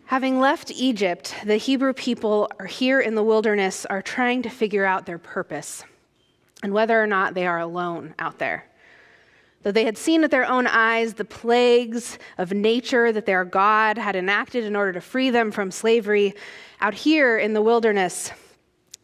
Having left Egypt, the Hebrew people are here in the wilderness, are trying to figure out their purpose and whether or not they are alone out there. Though they had seen with their own eyes the plagues of nature that their God had enacted in order to free them from slavery, out here in the wilderness,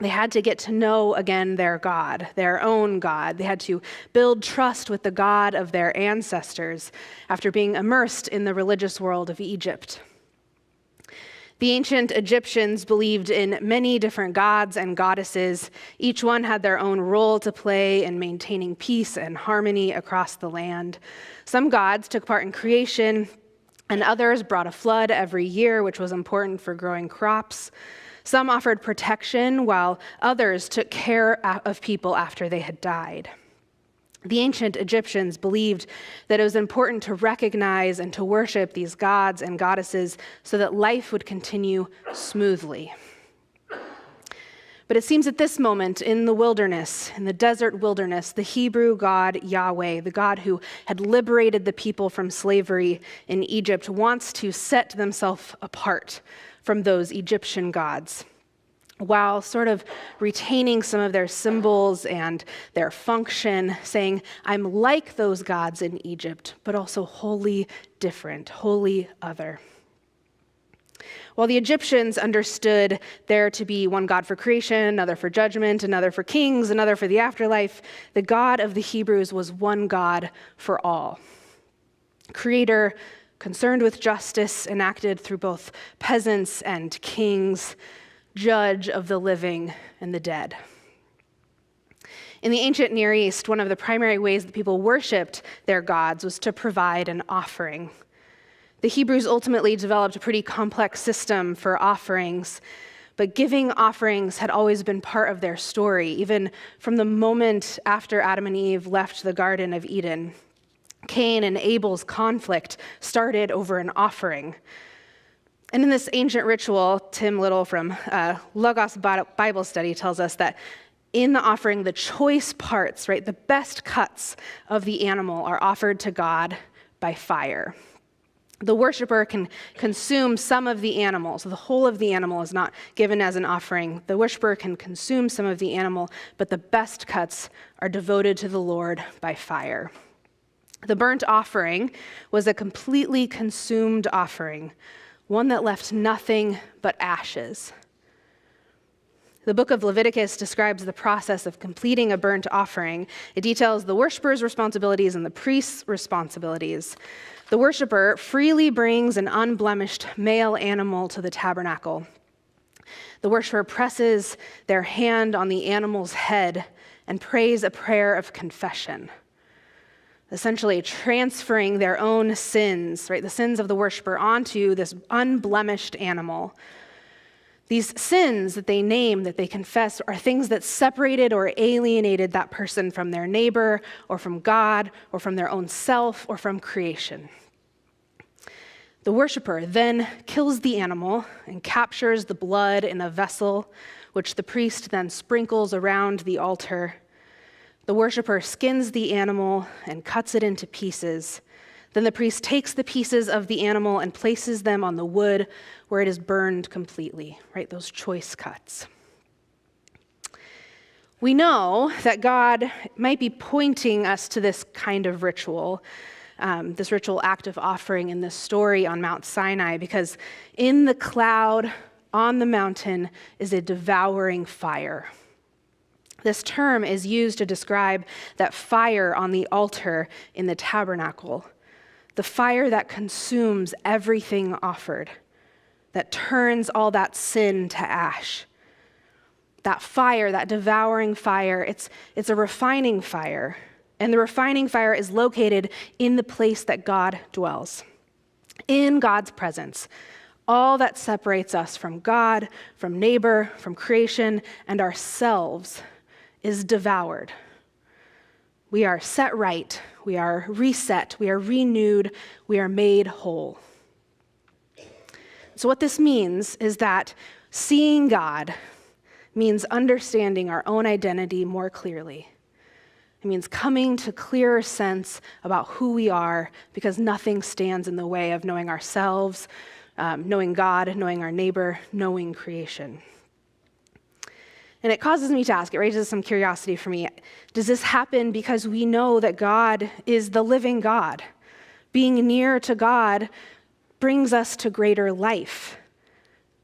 they had to get to know again their God, their own God. They had to build trust with the God of their ancestors after being immersed in the religious world of Egypt. The ancient Egyptians believed in many different gods and goddesses. Each one had their own role to play in maintaining peace and harmony across the land. Some gods took part in creation, and others brought a flood every year, which was important for growing crops. Some offered protection, while others took care of people after they had died. The ancient Egyptians believed that it was important to recognize and to worship these gods and goddesses so that life would continue smoothly. But it seems at this moment in the wilderness, in the desert wilderness, the Hebrew God Yahweh, the God who had liberated the people from slavery in Egypt, wants to set themselves apart from those Egyptian gods, while sort of retaining some of their symbols and their function, saying, I'm like those gods in Egypt, but also wholly different, wholly other. While the Egyptians understood there to be one God for creation, another for judgment, another for kings, another for the afterlife, the God of the Hebrews was one God for all. Creator, concerned with justice enacted through both peasants and kings, judge of the living and the dead. In the ancient Near East, one of the primary ways that people worshiped their gods was to provide an offering. The Hebrews ultimately developed a pretty complex system for offerings, but giving offerings had always been part of their story, even from the moment after Adam and Eve left the Garden of Eden. Cain and Abel's conflict started over an offering. And in this ancient ritual, Tim Little from Logos Bible Study tells us that in the offering, the choice parts, right, the best cuts of the animal are offered to God by fire. The worshiper can consume some of the animal, so the whole of the animal is not given as an offering. The worshiper can consume some of the animal, but the best cuts are devoted to the Lord by fire. The burnt offering was a completely consumed offering, one that left nothing but ashes. The book of Leviticus describes the process of completing a burnt offering. It details the worshiper's responsibilities and the priest's responsibilities. The worshiper freely brings an unblemished male animal to the tabernacle. The worshiper presses their hand on the animal's head and prays a prayer of confession, essentially transferring their own sins, right, the sins of the worshiper, onto this unblemished animal. These sins that they name, that they confess, are things that separated or alienated that person from their neighbor, or from God, or from their own self, or from creation. The worshiper then kills the animal and captures the blood in a vessel, which the priest then sprinkles around the altar. The worshiper skins the animal and cuts it into pieces. Then the priest takes the pieces of the animal and places them on the wood where it is burned completely, right? Those choice cuts. We know that God might be pointing us to this kind of ritual, this ritual act of offering in this story on Mount Sinai, because in the cloud on the mountain is a devouring fire. This term is used to describe that fire on the altar in the tabernacle, the fire that consumes everything offered, that turns all that sin to ash. That fire, that devouring fire, it's a refining fire, and the refining fire is located in the place that God dwells, in God's presence. All that separates us from God, from neighbor, from creation, and ourselves is devoured. We are set right, we are reset, we are renewed, we are made whole. So what this means is that seeing God means understanding our own identity more clearly. It means coming to clearer sense about who we are, because nothing stands in the way of knowing ourselves, knowing God, knowing our neighbor, knowing creation. And it causes me to ask, it raises some curiosity for me. Does this happen because we know that God is the living God? Being near to God brings us to greater life.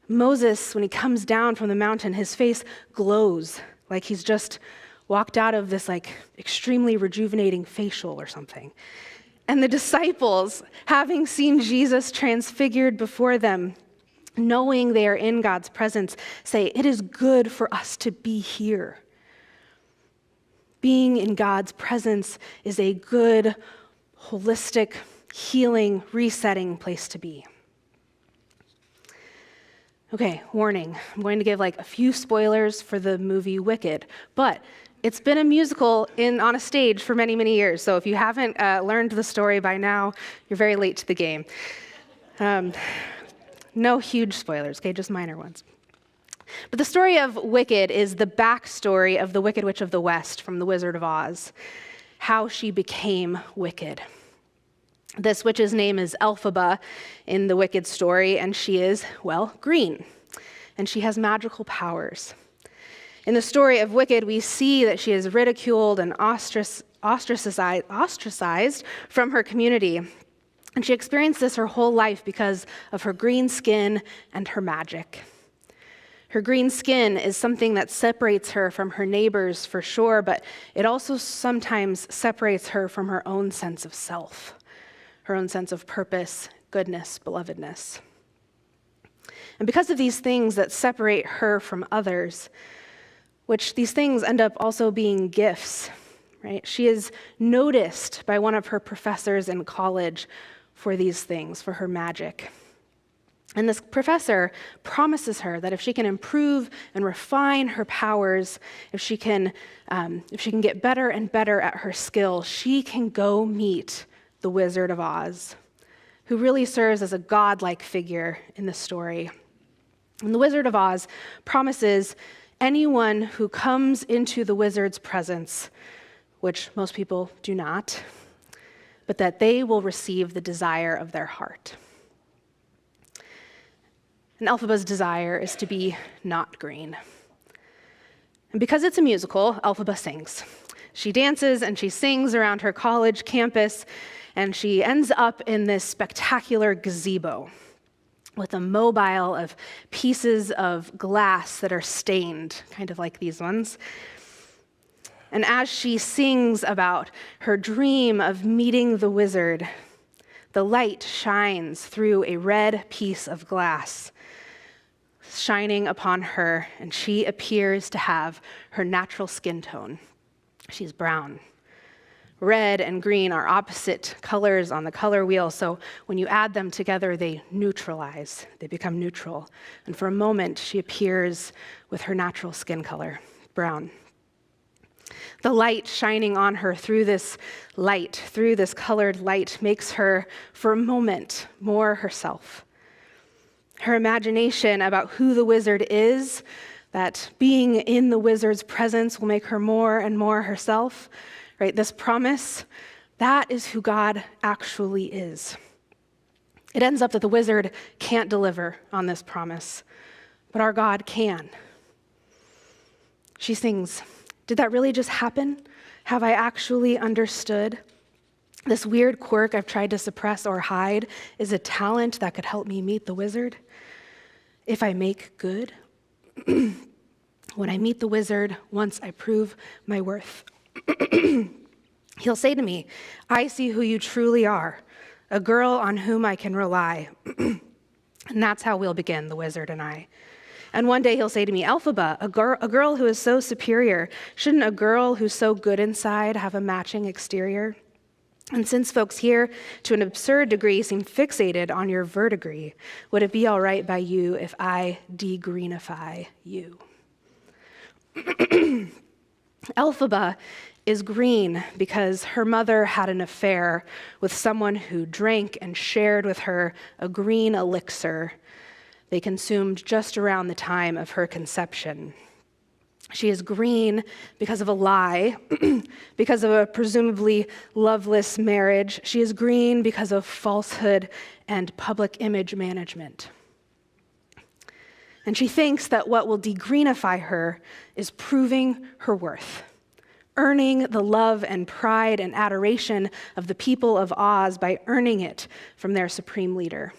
Moses, when he comes down from the mountain, his face glows like he's just walked out of this extremely rejuvenating facial or something. And the disciples, having seen Jesus transfigured before them, knowing they are in God's presence, say, it is good for us to be here. Being in God's presence is a good, holistic, healing, resetting place to be. Okay, warning. I'm going to give a few spoilers for the movie Wicked, but it's been a musical on a stage for many, many years. So if you haven't learned the story by now, you're very late to the game. No huge spoilers, okay, just minor ones. But the story of Wicked is the backstory of the Wicked Witch of the West from The Wizard of Oz, how she became wicked. This witch's name is Elphaba in the Wicked story, and she is, green, and she has magical powers. In the story of Wicked, we see that she is ridiculed and ostracized from her community. And she experienced this her whole life because of her green skin and her magic. Her green skin is something that separates her from her neighbors for sure, but it also sometimes separates her from her own sense of self, her own sense of purpose, goodness, belovedness. And because of these things that separate her from others, which these things end up also being gifts, right? She is noticed by one of her professors in college for these things, for her magic. And this professor promises her that if she can improve and refine her powers, if she can get better and better at her skill, she can go meet the Wizard of Oz, who really serves as a godlike figure in the story. And the Wizard of Oz promises anyone who comes into the wizard's presence, which most people do not, but that they will receive the desire of their heart. And Elphaba's desire is to be not green. And because it's a musical, Elphaba sings. She dances and she sings around her college campus, and she ends up in this spectacular gazebo with a mobile of pieces of glass that are stained, kind of like these ones. And as she sings about her dream of meeting the wizard, the light shines through a red piece of glass, shining upon her, and she appears to have her natural skin tone. She's brown. Red and green are opposite colors on the color wheel, so when you add them together, they neutralize. They become neutral. And for a moment, she appears with her natural skin color, brown. The light shining on her through this colored light, makes her, for a moment, more herself. Her imagination about who the wizard is, that being in the wizard's presence will make her more and more herself, right? This promise, that is who God actually is. It ends up that the wizard can't deliver on this promise, but our God can. She sings, "Did that really just happen? Have I actually understood? This weird quirk I've tried to suppress or hide is a talent that could help me meet the wizard. If I make good, when I meet the wizard, once I prove my worth, he'll say to me, I see who you truly are, a girl on whom I can rely." And that's how we'll begin, the wizard and I. And one day he'll say to me, "Elphaba, a girl who is so superior, shouldn't a girl who's so good inside have a matching exterior? And since folks here, to an absurd degree, seem fixated on your verdigris, would it be all right by you if I degreenify you?" Elphaba is green because her mother had an affair with someone who drank and shared with her a green elixir they consumed just around the time of her conception. She is green because of a lie, because of a presumably loveless marriage. She is green because of falsehood and public image management. And she thinks that what will degreenify her is proving her worth, earning the love and pride and adoration of the people of Oz by earning it from their supreme leader.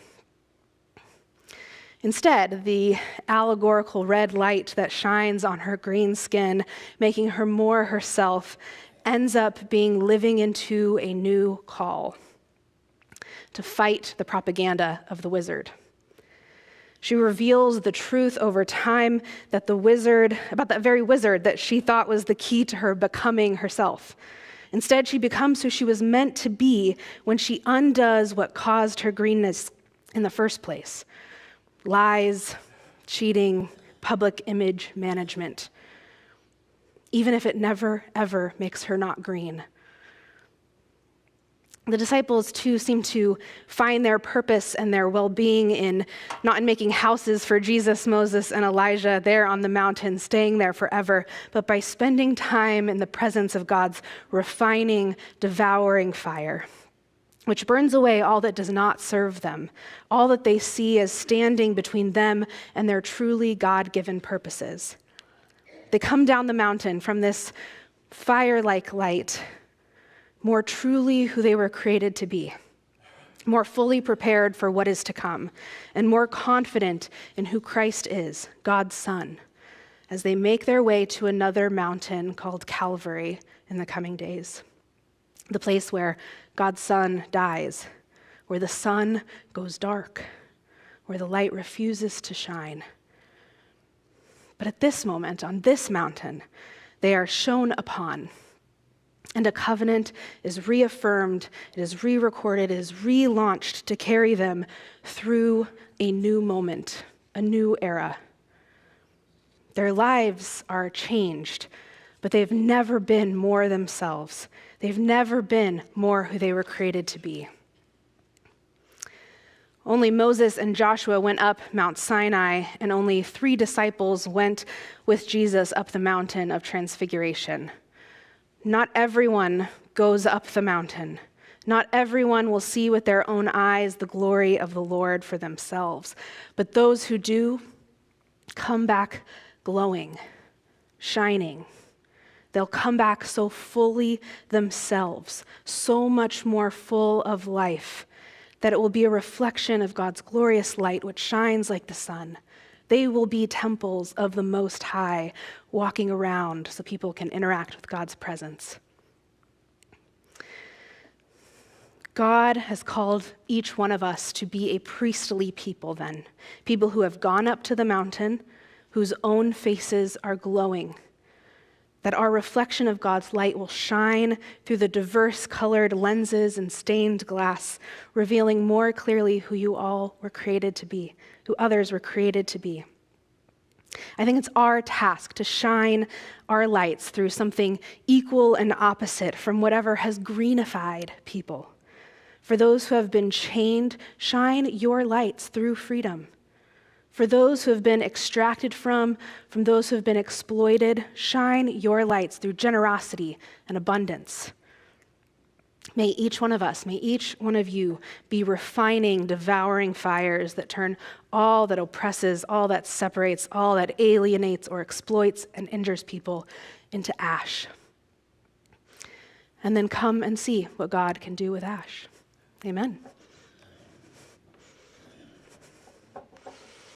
Instead, the allegorical red light that shines on her green skin, making her more herself, ends up being living into a new call to fight the propaganda of the wizard. She reveals the truth over time that about that very wizard that she thought was the key to her becoming herself. Instead, she becomes who she was meant to be when she undoes what caused her greenness in the first place. Lies, cheating, public image management, even if it never, ever makes her not green. The disciples, too, seem to find their purpose and their well-being not in making houses for Jesus, Moses, and Elijah there on the mountain, staying there forever, but by spending time in the presence of God's refining, devouring fire, which burns away all that does not serve them, all that they see as standing between them and their truly God-given purposes. They come down the mountain from this fire-like light, more truly who they were created to be, more fully prepared for what is to come, and more confident in who Christ is, God's Son, as they make their way to another mountain called Calvary in the coming days, the place where God's Son dies, where the sun goes dark, where the light refuses to shine. But at this moment, on this mountain, they are shone upon, and a covenant is reaffirmed, it is re-recorded, it is relaunched to carry them through a new moment, a new era. Their lives are changed, but they've never been more themselves. They've never been more who they were created to be. Only Moses and Joshua went up Mount Sinai, and only 3 disciples went with Jesus up the mountain of transfiguration. Not everyone goes up the mountain. Not everyone will see with their own eyes the glory of the Lord for themselves. But those who do come back glowing, shining. They'll come back so fully themselves, so much more full of life, that it will be a reflection of God's glorious light, which shines like the sun. They will be temples of the Most High, walking around so people can interact with God's presence. God has called each one of us to be a priestly people then, people who have gone up to the mountain, whose own faces are glowing, that our reflection of God's light will shine through the diverse colored lenses and stained glass, revealing more clearly who you all were created to be, who others were created to be. I think it's our task to shine our lights through something equal and opposite from whatever has greenified people. For those who have been chained, shine your lights through freedom. For those who have been extracted from those who have been exploited, shine your lights through generosity and abundance. May each one of us, may each one of you be refining, devouring fires that turn all that oppresses, all that separates, all that alienates or exploits and injures people into ash. And then come and see what God can do with ash. Amen.